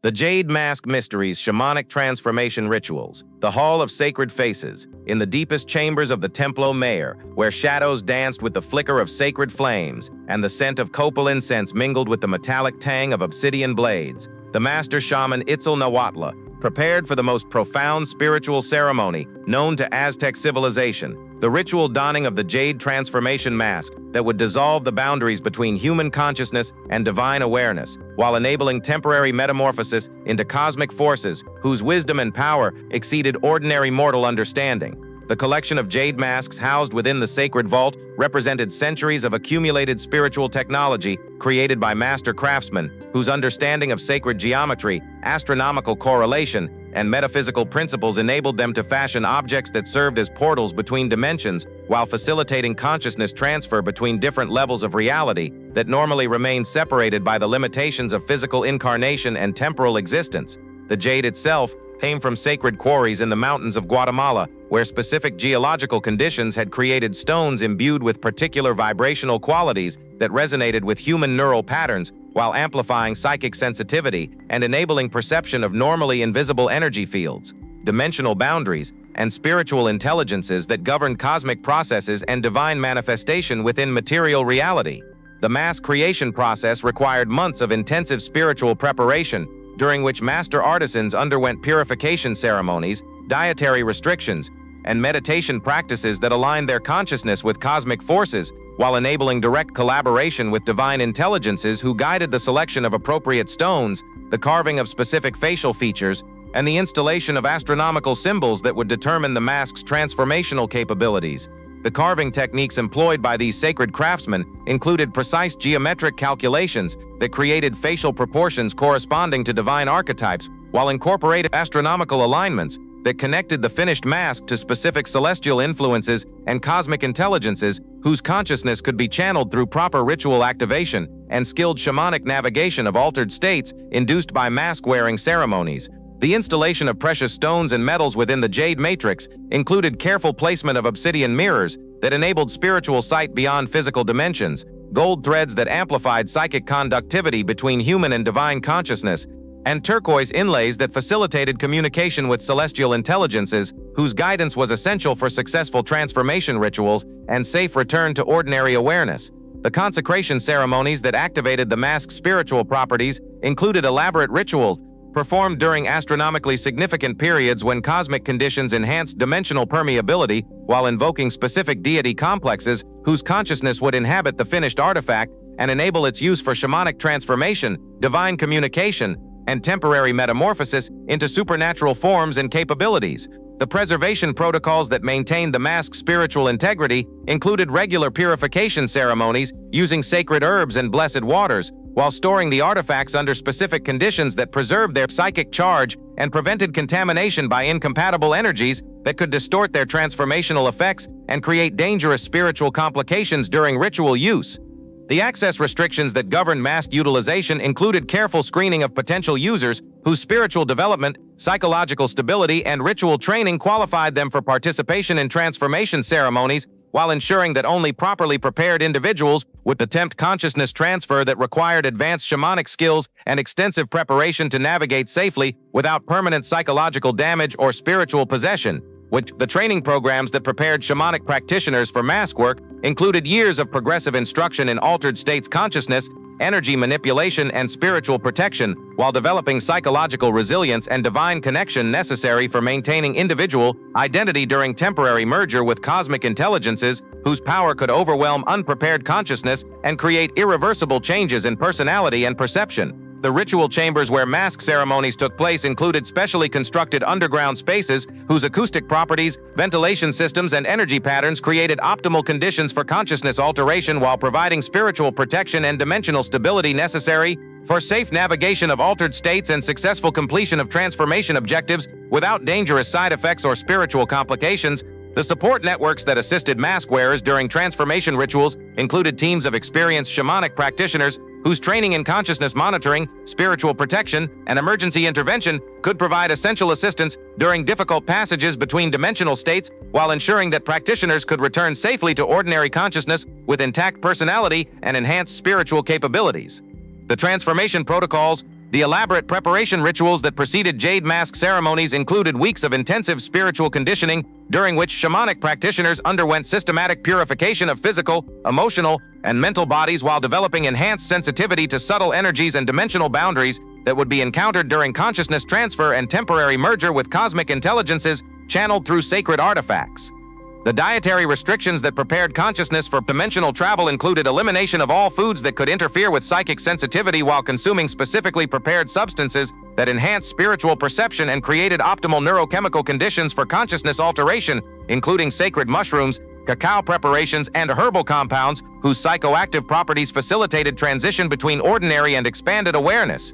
The Jade Mask Mysteries Shamanic Transformation Rituals, the Hall of Sacred Faces, in the deepest chambers of the Templo Mayor, where shadows danced with the flicker of sacred flames, and the scent of copal incense mingled with the metallic tang of obsidian blades. The master shaman Itzel Nahuatl prepared for the most profound spiritual ceremony known to Aztec civilization, the ritual donning of the Jade Transformation Mask that would dissolve the boundaries between human consciousness and divine awareness, while enabling temporary metamorphosis into cosmic forces whose wisdom and power exceeded ordinary mortal understanding. The collection of jade masks housed within the sacred vault represented centuries of accumulated spiritual technology created by master craftsmen whose understanding of sacred geometry, astronomical correlation, and metaphysical principles enabled them to fashion objects that served as portals between dimensions while facilitating consciousness transfer between different levels of reality that normally remain separated by the limitations of physical incarnation and temporal existence. The jade itself came from sacred quarries in the mountains of Guatemala, where specific geological conditions had created stones imbued with particular vibrational qualities that resonated with human neural patterns while amplifying psychic sensitivity and enabling perception of normally invisible energy fields, dimensional boundaries, and spiritual intelligences that govern cosmic processes and divine manifestation within material reality. The mask creation process required months of intensive spiritual preparation, during which master artisans underwent purification ceremonies, dietary restrictions, and meditation practices that aligned their consciousness with cosmic forces, while enabling direct collaboration with divine intelligences who guided the selection of appropriate stones, the carving of specific facial features, and the installation of astronomical symbols that would determine the mask's transformational capabilities. The carving techniques employed by these sacred craftsmen included precise geometric calculations that created facial proportions corresponding to divine archetypes, while incorporating astronomical alignments that connected the finished mask to specific celestial influences and cosmic intelligences whose consciousness could be channeled through proper ritual activation and skilled shamanic navigation of altered states induced by mask-wearing ceremonies. The installation of precious stones and metals within the jade matrix included careful placement of obsidian mirrors that enabled spiritual sight beyond physical dimensions, gold threads that amplified psychic conductivity between human and divine consciousness, and turquoise inlays that facilitated communication with celestial intelligences whose guidance was essential for successful transformation rituals and safe return to ordinary awareness. The consecration ceremonies that activated the mask's spiritual properties included elaborate rituals performed during astronomically significant periods when cosmic conditions enhanced dimensional permeability, while invoking specific deity complexes whose consciousness would inhabit the finished artifact and enable its use for shamanic transformation, divine communication, and temporary metamorphosis into supernatural forms and capabilities. The preservation protocols that maintained the mask's spiritual integrity included regular purification ceremonies using sacred herbs and blessed waters, while storing the artifacts under specific conditions that preserved their psychic charge and prevented contamination by incompatible energies that could distort their transformational effects and create dangerous spiritual complications during ritual use. The access restrictions that governed mask utilization included careful screening of potential users whose spiritual development, psychological stability, and ritual training qualified them for participation in transformation ceremonies, while ensuring that only properly prepared individuals would attempt consciousness transfer that required advanced shamanic skills and extensive preparation to navigate safely without permanent psychological damage or spiritual possession. The training programs that prepared shamanic practitioners for mask work included years of progressive instruction in altered states consciousness, energy manipulation, and spiritual protection, while developing psychological resilience and divine connection necessary for maintaining individual identity during temporary merger with cosmic intelligences whose power could overwhelm unprepared consciousness and create irreversible changes in personality and perception. The ritual chambers where mask ceremonies took place included specially constructed underground spaces whose acoustic properties, ventilation systems, and energy patterns created optimal conditions for consciousness alteration while providing spiritual protection and dimensional stability necessary for safe navigation of altered states and successful completion of transformation objectives without dangerous side effects or spiritual complications. The support networks that assisted mask wearers during transformation rituals included teams of experienced shamanic practitioners whose training in consciousness monitoring, spiritual protection, and emergency intervention could provide essential assistance during difficult passages between dimensional states while ensuring that practitioners could return safely to ordinary consciousness with intact personality and enhanced spiritual capabilities. The transformation protocols The elaborate preparation rituals that preceded Jade Mask ceremonies included weeks of intensive spiritual conditioning, during which shamanic practitioners underwent systematic purification of physical, emotional, and mental bodies while developing enhanced sensitivity to subtle energies and dimensional boundaries that would be encountered during consciousness transfer and temporary merger with cosmic intelligences channeled through sacred artifacts. The dietary restrictions that prepared consciousness for dimensional travel included elimination of all foods that could interfere with psychic sensitivity while consuming specifically prepared substances that enhanced spiritual perception and created optimal neurochemical conditions for consciousness alteration, including sacred mushrooms, cacao preparations, and herbal compounds whose psychoactive properties facilitated transition between ordinary and expanded awareness.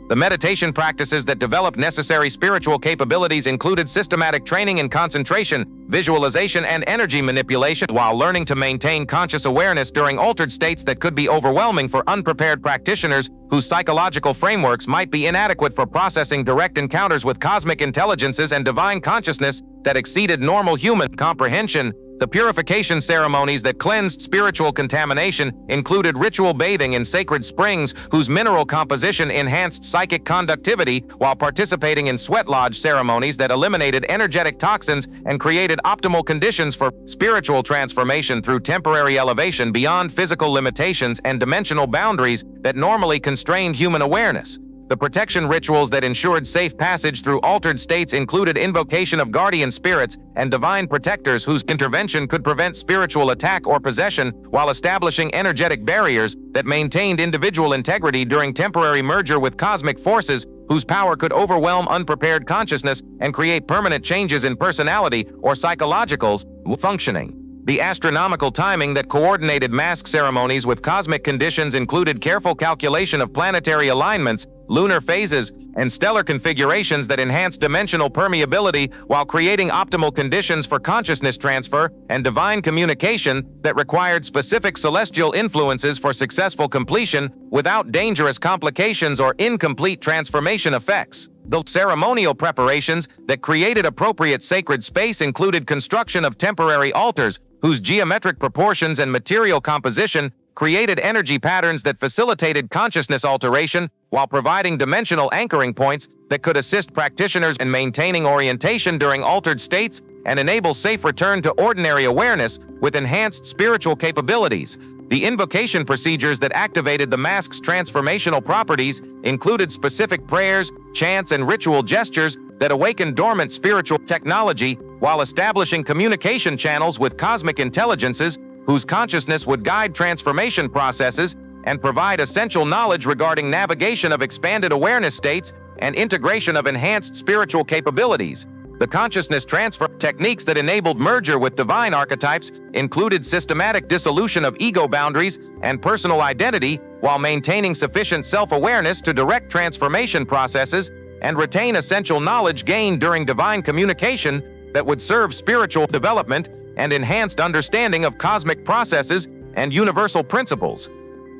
The meditation practices that developed necessary spiritual capabilities included systematic training in concentration, visualization, and energy manipulation while learning to maintain conscious awareness during altered states that could be overwhelming for unprepared practitioners whose psychological frameworks might be inadequate for processing direct encounters with cosmic intelligences and divine consciousness that exceeded normal human comprehension. The purification ceremonies that cleansed spiritual contamination included ritual bathing in sacred springs whose mineral composition enhanced psychic conductivity, while participating in sweat lodge ceremonies that eliminated energetic toxins and created optimal conditions for spiritual transformation through temporary elevation beyond physical limitations and dimensional boundaries that normally constrained human awareness. The protection rituals that ensured safe passage through altered states included invocation of guardian spirits and divine protectors whose intervention could prevent spiritual attack or possession, while establishing energetic barriers that maintained individual integrity during temporary merger with cosmic forces whose power could overwhelm unprepared consciousness and create permanent changes in personality or psychological functioning. The astronomical timing that coordinated mask ceremonies with cosmic conditions included careful calculation of planetary alignments, lunar phases, and stellar configurations that enhanced dimensional permeability while creating optimal conditions for consciousness transfer and divine communication that required specific celestial influences for successful completion without dangerous complications or incomplete transformation effects. The ceremonial preparations that created appropriate sacred space included construction of temporary altars whose geometric proportions and material composition created energy patterns that facilitated consciousness alteration while providing dimensional anchoring points that could assist practitioners in maintaining orientation during altered states and enable safe return to ordinary awareness with enhanced spiritual capabilities. The invocation procedures that activated the mask's transformational properties included specific prayers, chants, and ritual gestures that awakened dormant spiritual technology while establishing communication channels with cosmic intelligences whose consciousness would guide transformation processes and provide essential knowledge regarding navigation of expanded awareness states and integration of enhanced spiritual capabilities. The consciousness transfer techniques that enabled merger with divine archetypes included systematic dissolution of ego boundaries and personal identity while maintaining sufficient self-awareness to direct transformation processes and retain essential knowledge gained during divine communication that would serve spiritual development and enhanced understanding of cosmic processes and universal principles.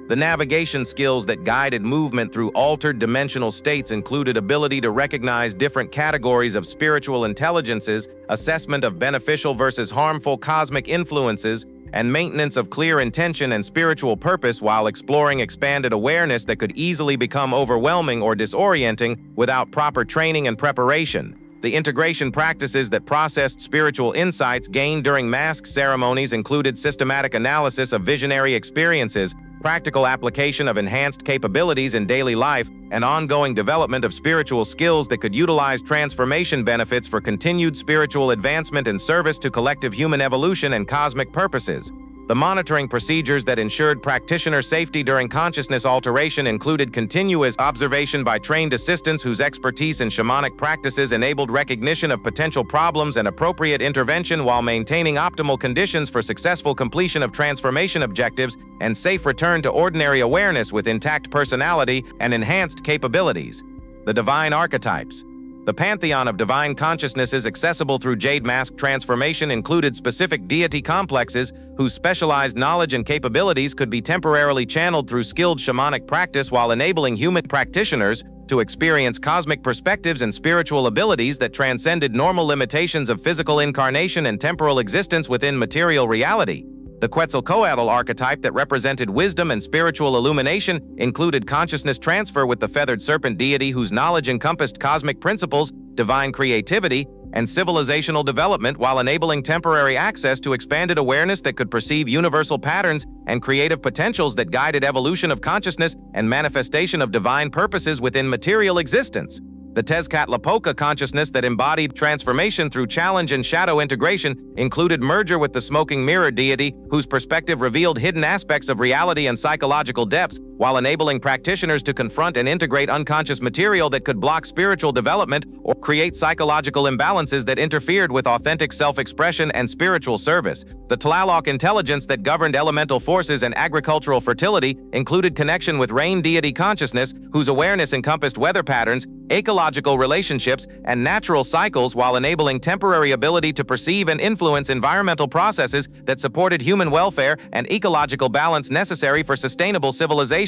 The navigation skills that guided movement through altered dimensional states included ability to recognize different categories of spiritual intelligences, assessment of beneficial versus harmful cosmic influences, and maintenance of clear intention and spiritual purpose while exploring expanded awareness that could easily become overwhelming or disorienting without proper training and preparation. The integration practices that processed spiritual insights gained during mask ceremonies included systematic analysis of visionary experiences, practical application of enhanced capabilities in daily life, and ongoing development of spiritual skills that could utilize transformation benefits for continued spiritual advancement and service to collective human evolution and cosmic purposes. The monitoring procedures that ensured practitioner safety during consciousness alteration included continuous observation by trained assistants whose expertise in shamanic practices enabled recognition of potential problems and appropriate intervention while maintaining optimal conditions for successful completion of transformation objectives and safe return to ordinary awareness with intact personality and enhanced capabilities. The divine archetypes. The pantheon of divine consciousnesses accessible through Jade Mask transformation included specific deity complexes whose specialized knowledge and capabilities could be temporarily channeled through skilled shamanic practice while enabling human practitioners to experience cosmic perspectives and spiritual abilities that transcended normal limitations of physical incarnation and temporal existence within material reality. The Quetzalcoatl archetype that represented wisdom and spiritual illumination included consciousness transfer with the feathered serpent deity whose knowledge encompassed cosmic principles, divine creativity, and civilizational development while enabling temporary access to expanded awareness that could perceive universal patterns and creative potentials that guided evolution of consciousness and manifestation of divine purposes within material existence. The Tezcatlipoca consciousness that embodied transformation through challenge and shadow integration included merger with the smoking mirror deity, whose perspective revealed hidden aspects of reality and psychological depths, while enabling practitioners to confront and integrate unconscious material that could block spiritual development or create psychological imbalances that interfered with authentic self-expression and spiritual service. The Tlaloc intelligence that governed elemental forces and agricultural fertility included connection with rain deity consciousness, whose awareness encompassed weather patterns, ecological relationships, and natural cycles while enabling temporary ability to perceive and influence environmental processes that supported human welfare and ecological balance necessary for sustainable civilization.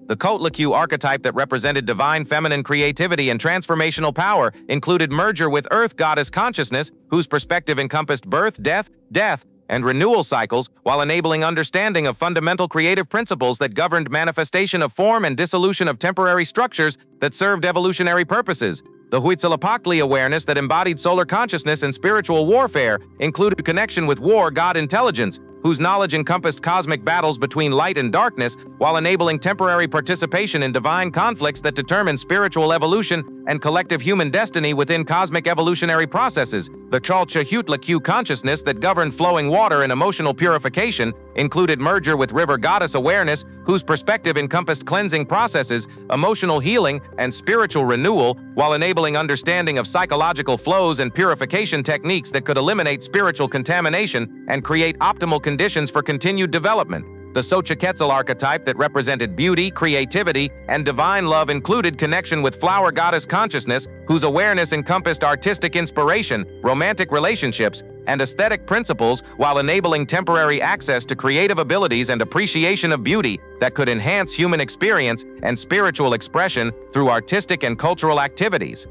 The Kotlaku archetype that represented divine feminine creativity and transformational power included merger with Earth goddess consciousness, whose perspective encompassed birth, death, and renewal cycles, while enabling understanding of fundamental creative principles that governed manifestation of form and dissolution of temporary structures that served evolutionary purposes. The Huitzilopochtli awareness that embodied solar consciousness and spiritual warfare included connection with war god intelligence, whose knowledge encompassed cosmic battles between light and darkness, while enabling temporary participation in divine conflicts that determine spiritual evolution and collective human destiny within cosmic evolutionary processes. The Chalchahutlaku consciousness that governed flowing water and emotional purification included merger with river goddess awareness, whose perspective encompassed cleansing processes, emotional healing, and spiritual renewal, while enabling understanding of psychological flows and purification techniques that could eliminate spiritual contamination and create optimal conditions for continued development. The Xochiquetzal archetype that represented beauty, creativity, and divine love included connection with flower goddess consciousness, whose awareness encompassed artistic inspiration, romantic relationships, and aesthetic principles, while enabling temporary access to creative abilities and appreciation of beauty that could enhance human experience and spiritual expression through artistic and cultural activities.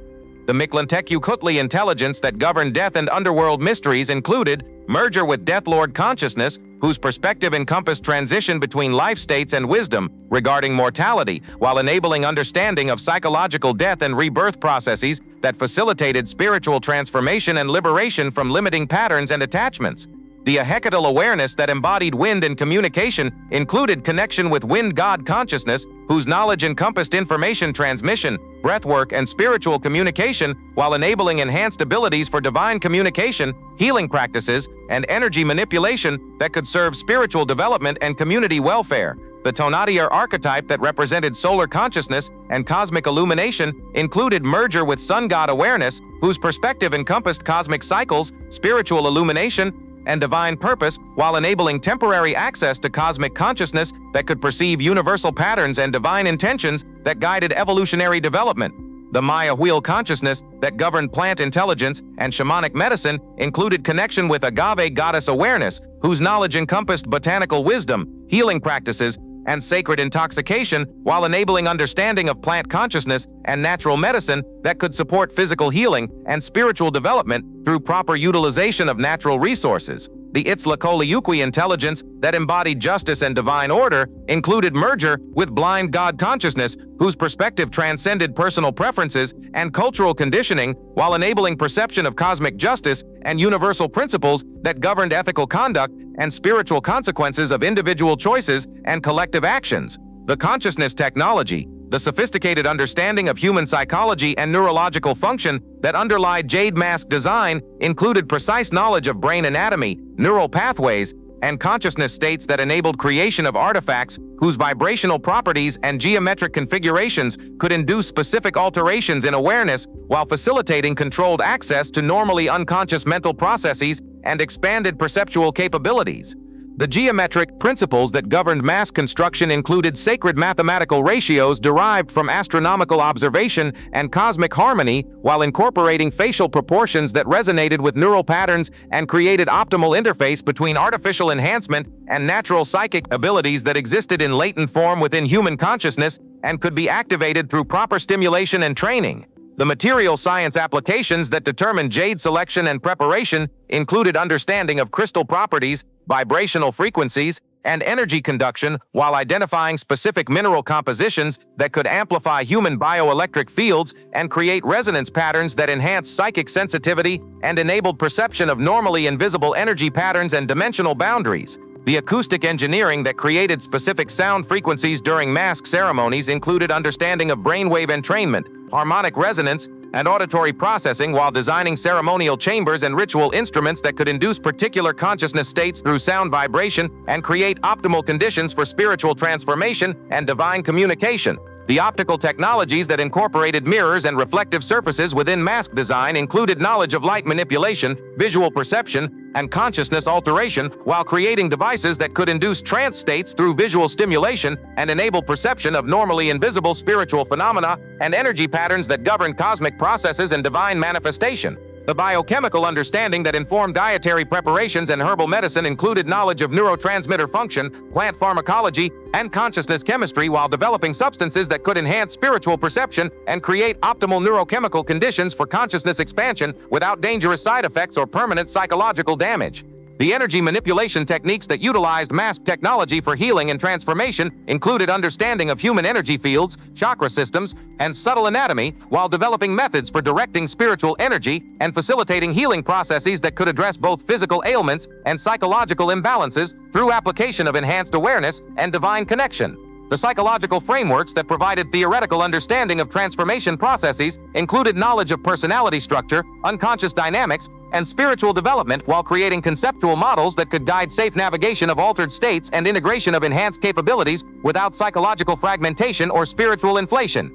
The Mictlantecuhtli intelligence that governed death and underworld mysteries included merger with Deathlord consciousness, whose perspective encompassed transition between life states and wisdom regarding mortality, while enabling understanding of psychological death and rebirth processes that facilitated spiritual transformation and liberation from limiting patterns and attachments. The Ahekatl awareness that embodied wind and communication included connection with wind god consciousness, whose knowledge encompassed information transmission, breathwork, and spiritual communication, while enabling enhanced abilities for divine communication, healing practices, and energy manipulation that could serve spiritual development and community welfare. The Tonatier archetype that represented solar consciousness and cosmic illumination included merger with sun god awareness, whose perspective encompassed cosmic cycles, spiritual illumination, and divine purpose, while enabling temporary access to cosmic consciousness that could perceive universal patterns and divine intentions that guided evolutionary development. The Maya wheel consciousness that governed plant intelligence and shamanic medicine included connection with agave goddess awareness, whose knowledge encompassed botanical wisdom, healing practices, and sacred intoxication, while enabling understanding of plant consciousness and natural medicine that could support physical healing and spiritual development through proper utilization of natural resources. The Itzlakoliukwi intelligence that embodied justice and divine order included merger with blind god consciousness, whose perspective transcended personal preferences and cultural conditioning, while enabling perception of cosmic justice and universal principles that governed ethical conduct and spiritual consequences of individual choices and collective actions. The consciousness technology, the sophisticated understanding of human psychology and neurological function that underlied Jade Mask design included precise knowledge of brain anatomy, neural pathways, and consciousness states that enabled creation of artifacts whose vibrational properties and geometric configurations could induce specific alterations in awareness while facilitating controlled access to normally unconscious mental processes and expanded perceptual capabilities. The geometric principles that governed mass construction included sacred mathematical ratios derived from astronomical observation and cosmic harmony, while incorporating facial proportions that resonated with neural patterns and created optimal interface between artificial enhancement and natural psychic abilities that existed in latent form within human consciousness and could be activated through proper stimulation and training. The material science applications that determined jade selection and preparation included understanding of crystal properties, vibrational frequencies, and energy conduction while identifying specific mineral compositions that could amplify human bioelectric fields and create resonance patterns that enhance psychic sensitivity and enabled perception of normally invisible energy patterns and dimensional boundaries. The acoustic engineering that created specific sound frequencies during mask ceremonies included understanding of brainwave entrainment, harmonic resonance, and auditory processing while designing ceremonial chambers and ritual instruments that could induce particular consciousness states through sound vibration and create optimal conditions for spiritual transformation and divine communication. The optical technologies that incorporated mirrors and reflective surfaces within mask design included knowledge of light manipulation, visual perception, and consciousness alteration, while creating devices that could induce trance states through visual stimulation and enable perception of normally invisible spiritual phenomena and energy patterns that govern cosmic processes and divine manifestation. The biochemical understanding that informed dietary preparations and herbal medicine included knowledge of neurotransmitter function, plant pharmacology, and consciousness chemistry while developing substances that could enhance spiritual perception and create optimal neurochemical conditions for consciousness expansion without dangerous side effects or permanent psychological damage. The energy manipulation techniques that utilized mask technology for healing and transformation included understanding of human energy fields, chakra systems, and subtle anatomy, while developing methods for directing spiritual energy and facilitating healing processes that could address both physical ailments and psychological imbalances through application of enhanced awareness and divine connection. The psychological frameworks that provided theoretical understanding of transformation processes included knowledge of personality structure, unconscious dynamics, and spiritual development while creating conceptual models that could guide safe navigation of altered states and integration of enhanced capabilities without psychological fragmentation or spiritual inflation.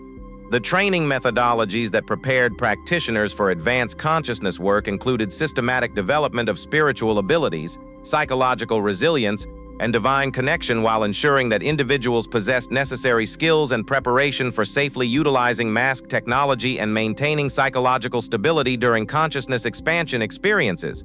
The training methodologies that prepared practitioners for advanced consciousness work included systematic development of spiritual abilities, psychological resilience, and divine connection while ensuring that individuals possessed necessary skills and preparation for safely utilizing mask technology and maintaining psychological stability during consciousness expansion experiences.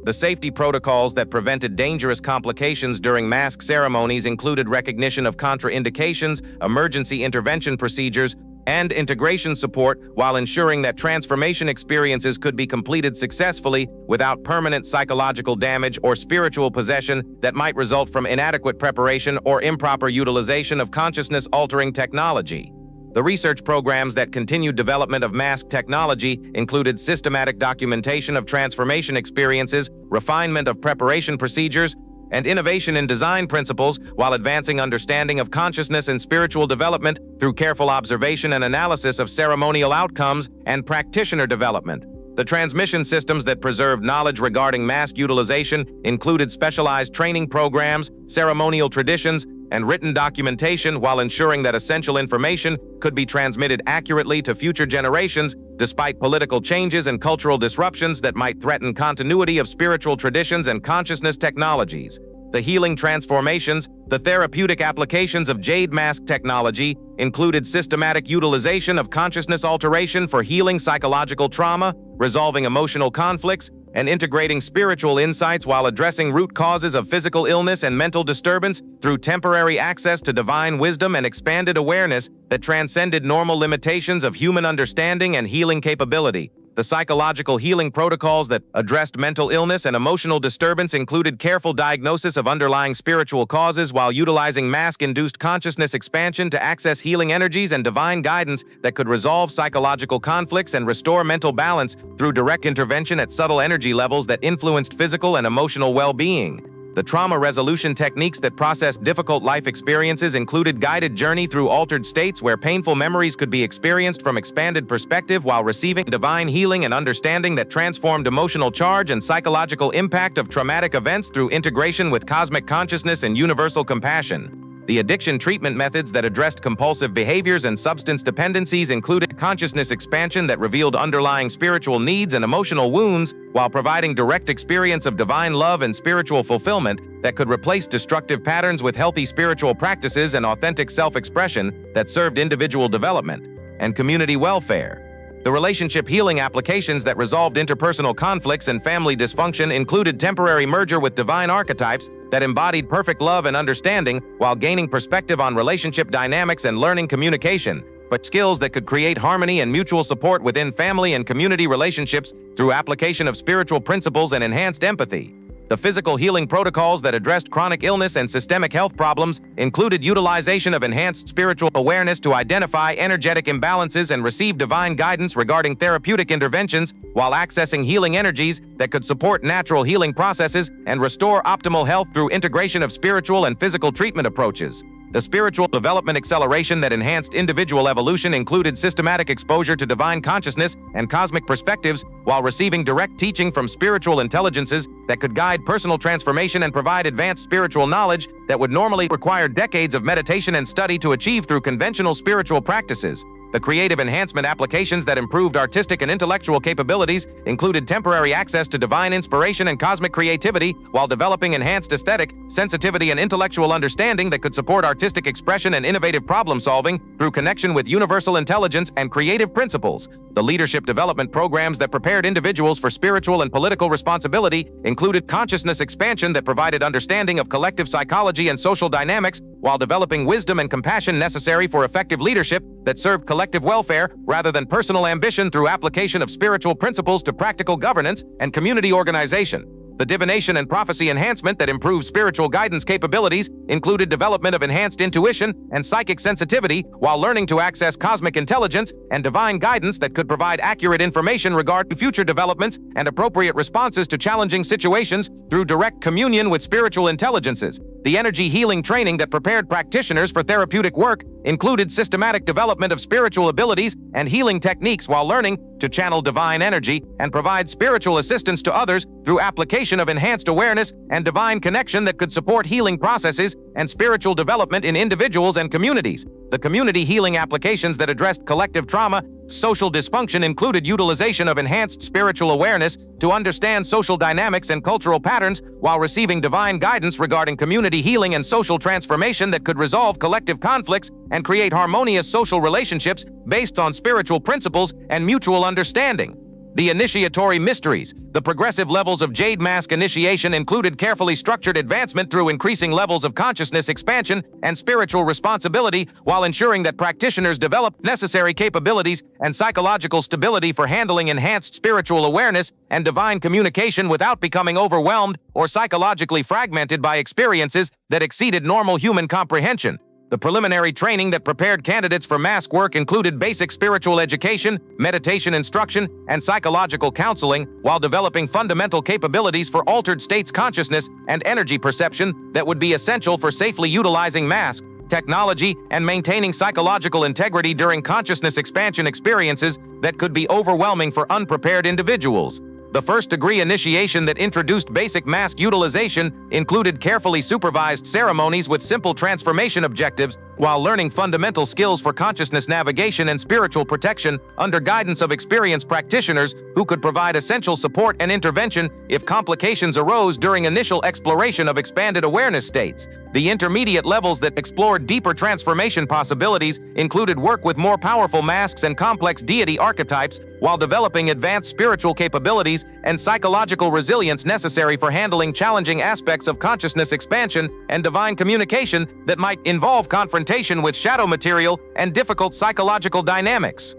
The safety protocols that prevented dangerous complications during mask ceremonies included recognition of contraindications, emergency intervention procedures, and integration support while ensuring that transformation experiences could be completed successfully without permanent psychological damage or spiritual possession that might result from inadequate preparation or improper utilization of consciousness-altering technology. The research programs that continued development of mask technology included systematic documentation of transformation experiences, refinement of preparation procedures, and innovation in design principles while advancing understanding of consciousness and spiritual development through careful observation and analysis of ceremonial outcomes and practitioner development. The transmission systems that preserved knowledge regarding mask utilization included specialized training programs, ceremonial traditions, and written documentation while ensuring that essential information could be transmitted accurately to future generations despite political changes and cultural disruptions that might threaten continuity of spiritual traditions and consciousness technologies. The healing transformations, the therapeutic applications of Jade Mask technology included systematic utilization of consciousness alteration for healing psychological trauma, resolving emotional conflicts, and integrating spiritual insights while addressing root causes of physical illness and mental disturbance through temporary access to divine wisdom and expanded awareness that transcended normal limitations of human understanding and healing capability. The psychological healing protocols that addressed mental illness and emotional disturbance included careful diagnosis of underlying spiritual causes while utilizing mask-induced consciousness expansion to access healing energies and divine guidance that could resolve psychological conflicts and restore mental balance through direct intervention at subtle energy levels that influenced physical and emotional well-being. The trauma resolution techniques that processed difficult life experiences included guided journey through altered states where painful memories could be experienced from expanded perspective while receiving divine healing and understanding that transformed emotional charge and psychological impact of traumatic events through integration with cosmic consciousness and universal compassion. The addiction treatment methods that addressed compulsive behaviors and substance dependencies included consciousness expansion that revealed underlying spiritual needs and emotional wounds, while providing direct experience of divine love and spiritual fulfillment that could replace destructive patterns with healthy spiritual practices and authentic self-expression that served individual development and community welfare. The relationship healing applications that resolved interpersonal conflicts and family dysfunction included temporary merger with divine archetypes that embodied perfect love and understanding while gaining perspective on relationship dynamics and learning communication, but skills that could create harmony and mutual support within family and community relationships through application of spiritual principles and enhanced empathy. The physical healing protocols that addressed chronic illness and systemic health problems included utilization of enhanced spiritual awareness to identify energetic imbalances and receive divine guidance regarding therapeutic interventions while accessing healing energies that could support natural healing processes and restore optimal health through integration of spiritual and physical treatment approaches. The spiritual development acceleration that enhanced individual evolution included systematic exposure to divine consciousness and cosmic perspectives while receiving direct teaching from spiritual intelligences that could guide personal transformation and provide advanced spiritual knowledge that would normally require decades of meditation and study to achieve through conventional spiritual practices. The creative enhancement applications that improved artistic and intellectual capabilities included temporary access to divine inspiration and cosmic creativity while developing enhanced aesthetic, sensitivity, and intellectual understanding that could support artistic expression and innovative problem-solving through connection with universal intelligence and creative principles. The leadership development programs that prepared individuals for spiritual and political responsibility included consciousness expansion that provided understanding of collective psychology and social dynamics while developing wisdom and compassion necessary for effective leadership that served collective welfare rather than personal ambition through application of spiritual principles to practical governance and community organization. The divination and prophecy enhancement that improved spiritual guidance capabilities included development of enhanced intuition and psychic sensitivity while learning to access cosmic intelligence and divine guidance that could provide accurate information regarding future developments and appropriate responses to challenging situations through direct communion with spiritual intelligences. The energy healing training that prepared practitioners for therapeutic work included systematic development of spiritual abilities and healing techniques while learning to channel divine energy and provide spiritual assistance to others through application of enhanced awareness and divine connection that could support healing processes and spiritual development in individuals and communities. The community healing applications that addressed collective trauma, social dysfunction included utilization of enhanced spiritual awareness to understand social dynamics and cultural patterns while receiving divine guidance regarding community healing and social transformation that could resolve collective conflicts and create harmonious social relationships based on spiritual principles and mutual understanding. The initiatory mysteries. The progressive levels of Jade Mask initiation included carefully structured advancement through increasing levels of consciousness expansion and spiritual responsibility while ensuring that practitioners developed necessary capabilities and psychological stability for handling enhanced spiritual awareness and divine communication without becoming overwhelmed or psychologically fragmented by experiences that exceeded normal human comprehension. The preliminary training that prepared candidates for mask work included basic spiritual education, meditation instruction, and psychological counseling, while developing fundamental capabilities for altered states consciousness and energy perception that would be essential for safely utilizing mask technology and maintaining psychological integrity during consciousness expansion experiences that could be overwhelming for unprepared individuals. The first-degree initiation that introduced basic mask utilization included carefully supervised ceremonies with simple transformation objectives while learning fundamental skills for consciousness navigation and spiritual protection under guidance of experienced practitioners who could provide essential support and intervention if complications arose during initial exploration of expanded awareness states. The intermediate levels that explored deeper transformation possibilities included work with more powerful masks and complex deity archetypes while developing advanced spiritual capabilities and psychological resilience necessary for handling challenging aspects of consciousness expansion and divine communication that might involve confrontation with shadow material and difficult psychological dynamics.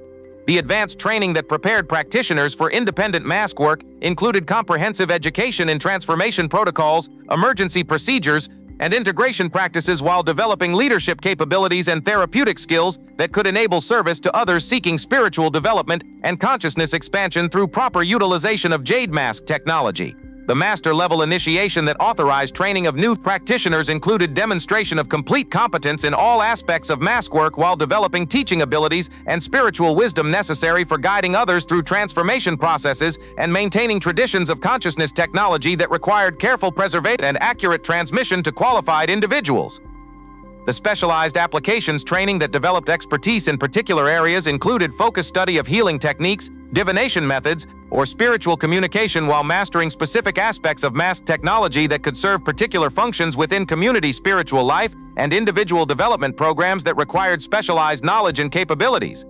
The advanced training that prepared practitioners for independent mask work included comprehensive education in transformation protocols, emergency procedures, and integration practices while developing leadership capabilities and therapeutic skills that could enable service to others seeking spiritual development and consciousness expansion through proper utilization of Jade Mask technology. The master-level initiation that authorized training of new practitioners included demonstration of complete competence in all aspects of mask work while developing teaching abilities and spiritual wisdom necessary for guiding others through transformation processes and maintaining traditions of consciousness technology that required careful preservation and accurate transmission to qualified individuals. The specialized applications training that developed expertise in particular areas included focused study of healing techniques, divination methods, or spiritual communication while mastering specific aspects of mask technology that could serve particular functions within community spiritual life and individual development programs that required specialized knowledge and capabilities.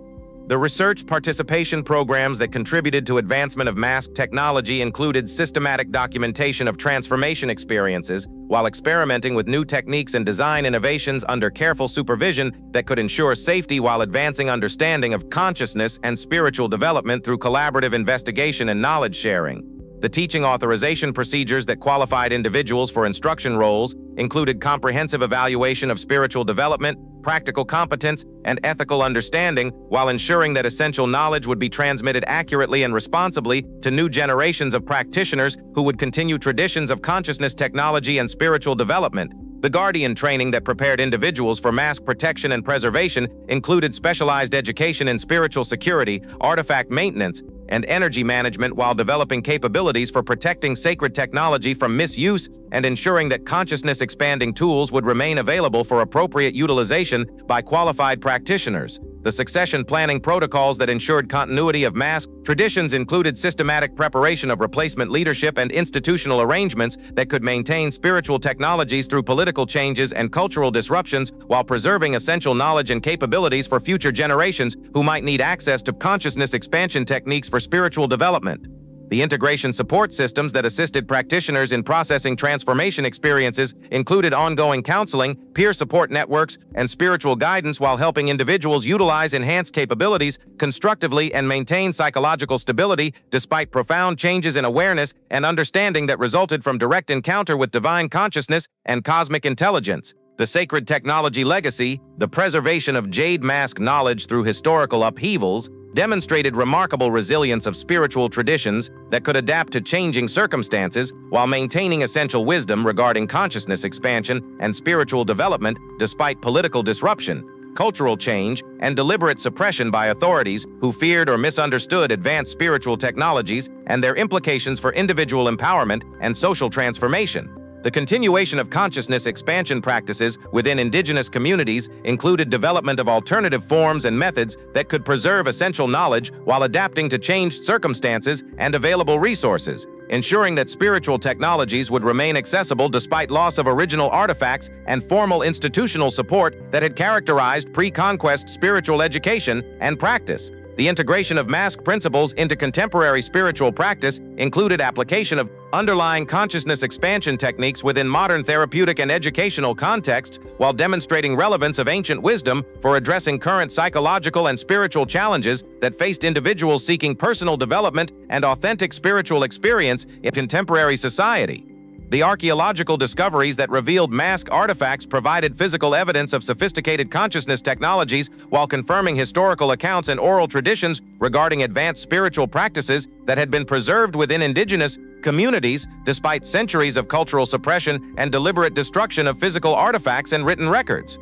The research participation programs that contributed to advancement of mask technology included systematic documentation of transformation experiences while experimenting with new techniques and design innovations under careful supervision that could ensure safety while advancing understanding of consciousness and spiritual development through collaborative investigation and knowledge sharing. The teaching authorization procedures that qualified individuals for instruction roles included comprehensive evaluation of spiritual development, practical competence, and ethical understanding, while ensuring that essential knowledge would be transmitted accurately and responsibly to new generations of practitioners who would continue traditions of consciousness technology and spiritual development. The Guardian training that prepared individuals for mask protection and preservation included specialized education in spiritual security, artifact maintenance, and energy management, while developing capabilities for protecting sacred technology from misuse and ensuring that consciousness-expanding tools would remain available for appropriate utilization by qualified practitioners. The succession planning protocols that ensured continuity of mask traditions included systematic preparation of replacement leadership and institutional arrangements that could maintain spiritual technologies through political changes and cultural disruptions, while preserving essential knowledge and capabilities for future generations who might need access to consciousness expansion techniques for spiritual development. The integration support systems that assisted practitioners in processing transformation experiences included ongoing counseling, peer support networks, and spiritual guidance, while helping individuals utilize enhanced capabilities constructively and maintain psychological stability despite profound changes in awareness and understanding that resulted from direct encounter with divine consciousness and cosmic intelligence. The sacred technology legacy, the preservation of Jade Mask knowledge through historical upheavals, demonstrated remarkable resilience of spiritual traditions that could adapt to changing circumstances while maintaining essential wisdom regarding consciousness expansion and spiritual development despite political disruption, cultural change, and deliberate suppression by authorities who feared or misunderstood advanced spiritual technologies and their implications for individual empowerment and social transformation. The continuation of consciousness expansion practices within indigenous communities included development of alternative forms and methods that could preserve essential knowledge while adapting to changed circumstances and available resources, ensuring that spiritual technologies would remain accessible despite loss of original artifacts and formal institutional support that had characterized pre-conquest spiritual education and practice. The integration of mask principles into contemporary spiritual practice included application of underlying consciousness expansion techniques within modern therapeutic and educational contexts, while demonstrating relevance of ancient wisdom for addressing current psychological and spiritual challenges that faced individuals seeking personal development and authentic spiritual experience in contemporary society. The archaeological discoveries that revealed mask artifacts provided physical evidence of sophisticated consciousness technologies, while confirming historical accounts and oral traditions regarding advanced spiritual practices that had been preserved within indigenous communities despite centuries of cultural suppression and deliberate destruction of physical artifacts and written records.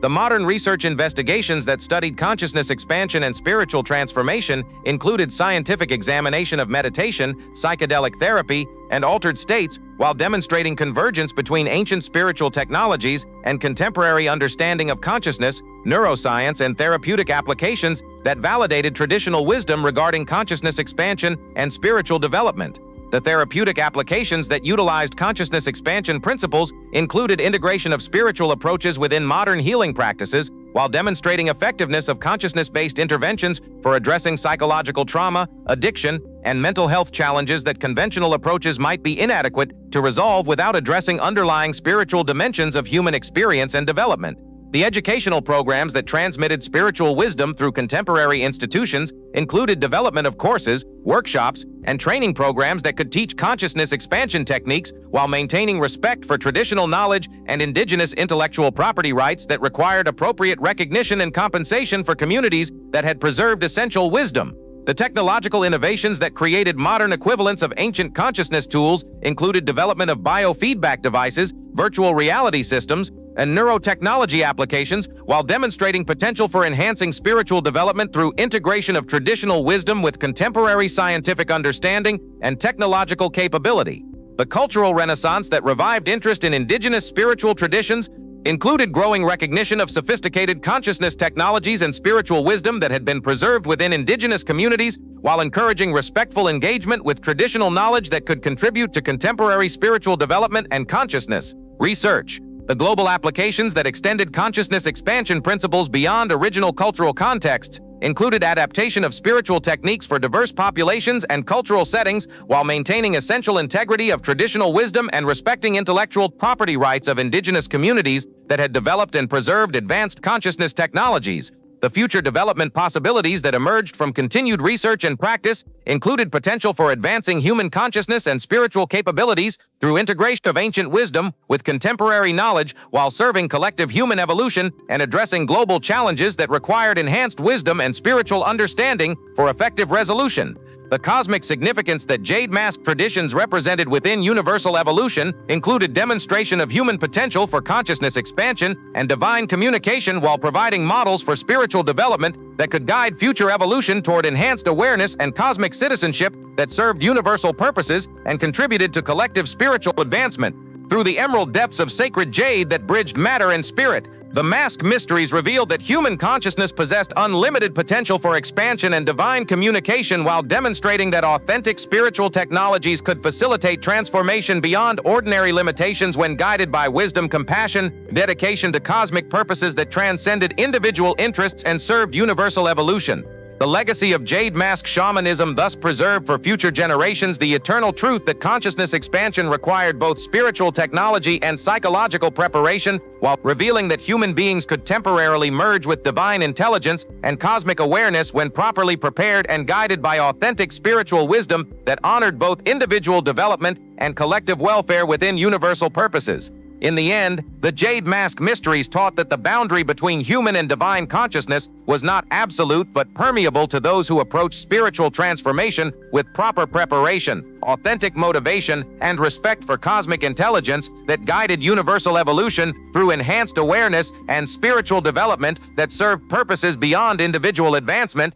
The modern research investigations that studied consciousness expansion and spiritual transformation included scientific examination of meditation, psychedelic therapy, and altered states, while demonstrating convergence between ancient spiritual technologies and contemporary understanding of consciousness, neuroscience, and therapeutic applications that validated traditional wisdom regarding consciousness expansion and spiritual development. The therapeutic applications that utilized consciousness expansion principles included integration of spiritual approaches within modern healing practices, while demonstrating effectiveness of consciousness-based interventions for addressing psychological trauma, addiction, and mental health challenges that conventional approaches might be inadequate to resolve without addressing underlying spiritual dimensions of human experience and development. The educational programs that transmitted spiritual wisdom through contemporary institutions included development of courses, workshops, and training programs that could teach consciousness expansion techniques while maintaining respect for traditional knowledge and indigenous intellectual property rights that required appropriate recognition and compensation for communities that had preserved essential wisdom. The technological innovations that created modern equivalents of ancient consciousness tools included development of biofeedback devices, virtual reality systems, and neurotechnology applications, while demonstrating potential for enhancing spiritual development through integration of traditional wisdom with contemporary scientific understanding and technological capability. The cultural renaissance that revived interest in indigenous spiritual traditions included growing recognition of sophisticated consciousness technologies and spiritual wisdom that had been preserved within indigenous communities, while encouraging respectful engagement with traditional knowledge that could contribute to contemporary spiritual development and consciousness research. The global applications that extended consciousness expansion principles beyond original cultural contexts included adaptation of spiritual techniques for diverse populations and cultural settings, while maintaining essential integrity of traditional wisdom and respecting intellectual property rights of indigenous communities that had developed and preserved advanced consciousness technologies. The future development possibilities that emerged from continued research and practice included potential for advancing human consciousness and spiritual capabilities through integration of ancient wisdom with contemporary knowledge while serving collective human evolution and addressing global challenges that required enhanced wisdom and spiritual understanding for effective resolution. The cosmic significance that Jade Mask traditions represented within universal evolution included demonstration of human potential for consciousness expansion and divine communication while providing models for spiritual development that could guide future evolution toward enhanced awareness and cosmic citizenship that served universal purposes and contributed to collective spiritual advancement. Through the emerald depths of sacred jade that bridged matter and spirit, the mask mysteries revealed that human consciousness possessed unlimited potential for expansion and divine communication while demonstrating that authentic spiritual technologies could facilitate transformation beyond ordinary limitations when guided by wisdom, compassion, dedication to cosmic purposes that transcended individual interests and served universal evolution. The legacy of Jade Mask shamanism thus preserved for future generations the eternal truth that consciousness expansion required both spiritual technology and psychological preparation, while revealing that human beings could temporarily merge with divine intelligence and cosmic awareness when properly prepared and guided by authentic spiritual wisdom that honored both individual development and collective welfare within universal purposes. In the end, the Jade Mask mysteries taught that the boundary between human and divine consciousness was not absolute but permeable to those who approach spiritual transformation with proper preparation, authentic motivation, and respect for cosmic intelligence that guided universal evolution through enhanced awareness and spiritual development that served purposes beyond individual advancement.